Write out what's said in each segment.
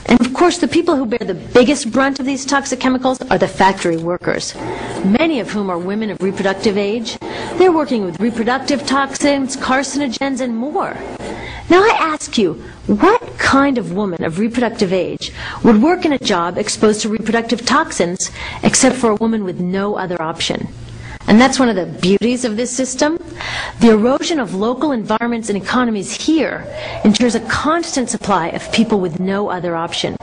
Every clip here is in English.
And of course, the people who bear the biggest brunt of these toxic chemicals are the factory workers, many of whom are women of reproductive age. They're working with reproductive toxins, carcinogens, and more. Now I ask you, what kind of woman of reproductive age would work in a job exposed to reproductive toxins except for a woman with no other option? And that's one of the beauties of this system. The erosion of local environments and economies here ensures a constant supply of people with no other option.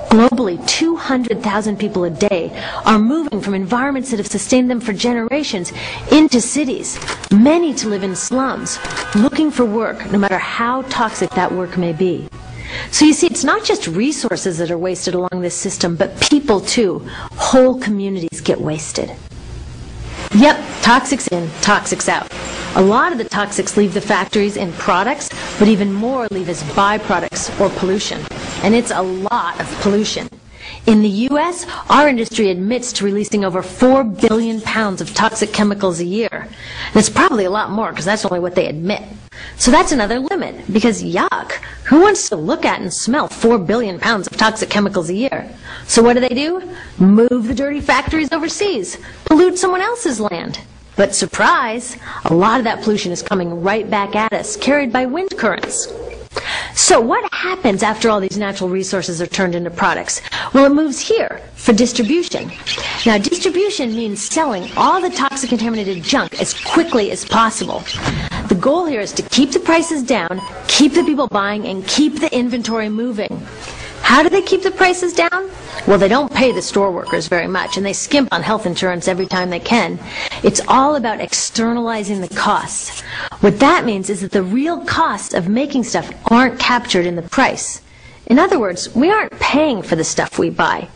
Globally, 200,000 people a day are moving from environments that have sustained them for generations into cities, many to live in slums, looking for work, no matter how toxic that work may be. So you see, it's not just resources that are wasted along this system, but people too. Whole communities get wasted. Yep, toxics in, toxics out. A lot of the toxics leave the factories in products, but even more leave as byproducts or pollution. And it's a lot of pollution. In the U.S., our industry admits to releasing over 4 billion pounds of toxic chemicals a year. And it's probably a lot more because that's only what they admit. So that's another limit, because yuck, who wants to look at and smell 4 billion pounds of toxic chemicals a year? So what do? Move the dirty factories overseas, pollute someone else's land. But surprise, a lot of that pollution is coming right back at us, carried by wind currents. So what happens after all these natural resources are turned into products? Well, it moves here for distribution. Now, distribution means selling all the toxic contaminated junk as quickly as possible. The goal here is to keep the prices down, keep the people buying, and keep the inventory moving. How do they keep the prices down? Well, they don't pay the store workers very much, and they skimp on health insurance every time they can. It's all about externalizing the costs. What that means is that the real costs of making stuff aren't captured in the price. In other words, we aren't paying for the stuff we buy.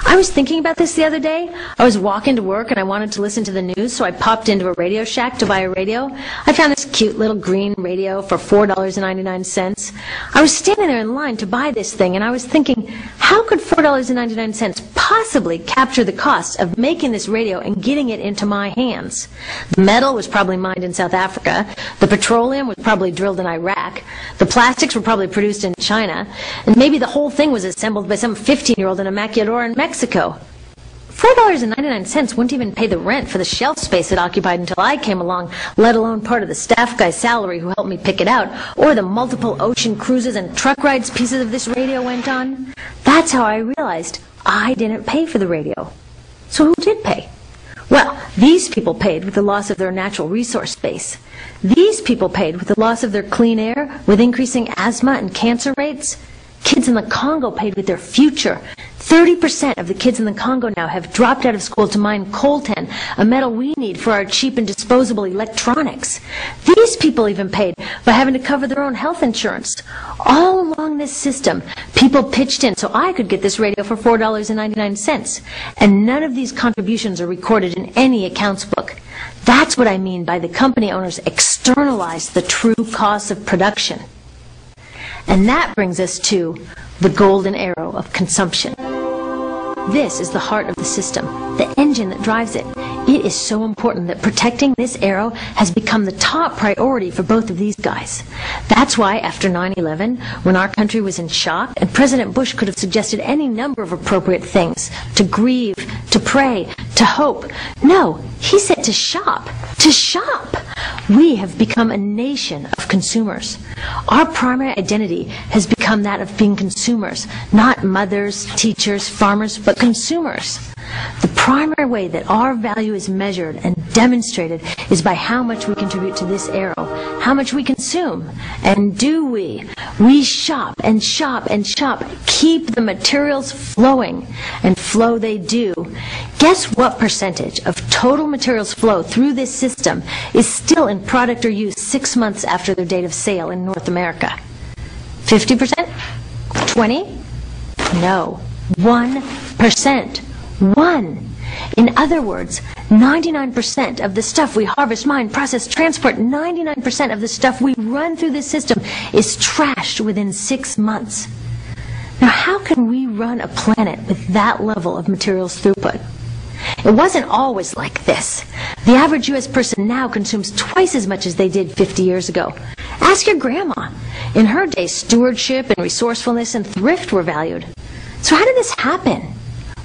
I was thinking about this the other day. I was walking to work and I wanted to listen to the news, so I popped into a Radio Shack to buy a radio. I found this cute little green radio for $4.99. I was standing there in line to buy this thing, and I was thinking, how could $4.99 possibly capture the cost of making this radio and getting it into my hands? The metal was probably mined in South Africa. The petroleum was probably drilled in Iraq. The plastics were probably produced in China. And maybe the whole thing was assembled by some 15-year-old in a maquiladora in Mexico. $4.99 wouldn't even pay the rent for the shelf space it occupied until I came along, let alone part of the staff guy's salary who helped me pick it out, or the multiple ocean cruises and truck rides pieces of this radio went on. That's how I realized I didn't pay for the radio. So who did pay? Well, these people paid with the loss of their natural resource base. These people paid with the loss of their clean air, with increasing asthma and cancer rates. Kids in the Congo paid with their future. 30% of the kids in the Congo now have dropped out of school to mine coltan, a metal we need for our cheap and disposable electronics. These people even paid by having to cover their own health insurance. All along this system, people pitched in so I could get this radio for $4.99. And none of these contributions are recorded in any accounts book. That's what I mean by the company owners externalize the true costs of production. And that brings us to the golden arrow of consumption. This is the heart of the system, the engine that drives it. It is so important that protecting this arrow has become the top priority for both of these guys. That's why after 9/11, when our country was in shock, and President Bush could have suggested any number of appropriate things, to grieve, to pray, to hope. No, he said to shop. To shop! We have become a nation of consumers. Our primary identity has become that of being consumers, not mothers, teachers, farmers, but consumers. The primary way that our value is measured and demonstrated is by how much we contribute to this arrow, how much we consume. And do we? We shop and shop and shop, keep the materials flowing, and flow they do. Guess what percentage of total materials flow through this system is still in product or use 6 months after their date of sale in North America? 50%? 20? No. 1%. 1. In other words, 99% of the stuff we harvest, mine, process, transport, 99% of the stuff we run through this system is trashed within 6 months. Now, how can we run a planet with that level of materials throughput? It wasn't always like this. The average U.S. person now consumes twice as much as they did 50 years ago. Ask your grandma. In her day, stewardship and resourcefulness and thrift were valued. So how did this happen?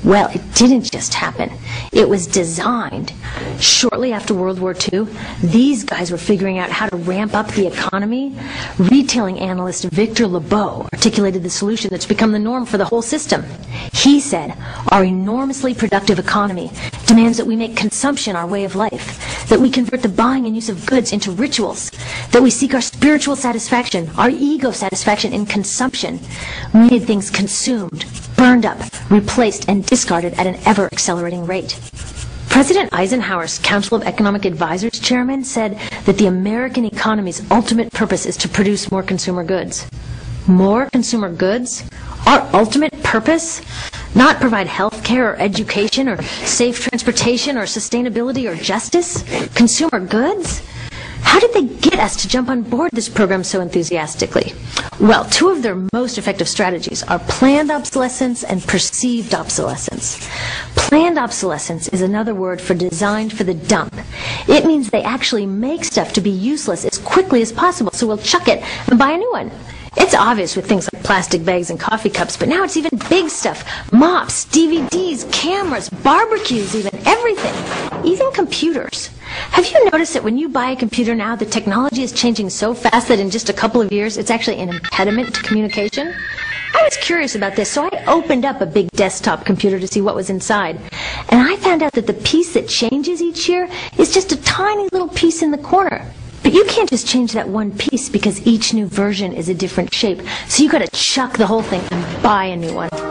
Well, it didn't just happen. It was designed. Shortly after World War II, these guys were figuring out how to ramp up the economy. Retailing analyst Victor Lebeau articulated the solution that's become the norm for the whole system. He said, our enormously productive economy demands that we make consumption our way of life, that we convert the buying and use of goods into rituals, that we seek our spiritual satisfaction, our ego satisfaction in consumption. We need things consumed, burned up, replaced, and discarded at an ever-accelerating rate. President Eisenhower's Council of Economic Advisors chairman said that the American economy's ultimate purpose is to produce more consumer goods. More consumer goods? Our ultimate purpose? Not provide health care or education or safe transportation or sustainability or justice? Consumer goods? How did they get us to jump on board this program so enthusiastically? Well, two of their most effective strategies are planned obsolescence and perceived obsolescence. Planned obsolescence is another word for designed for the dump. It means they actually make stuff to be useless as quickly as possible, so we'll chuck it and buy a new one. It's obvious with things like plastic bags and coffee cups, but now it's even big stuff. Mops, DVDs, cameras, barbecues even, everything. Even computers. Have you noticed that when you buy a computer now, the technology is changing so fast that in just a couple of years, it's actually an impediment to communication? I was curious about this, so I opened up a big desktop computer to see what was inside. And I found out that the piece that changes each year is just a tiny little piece in the corner. But you can't just change that one piece because each new version is a different shape. So you got to chuck the whole thing and buy a new one.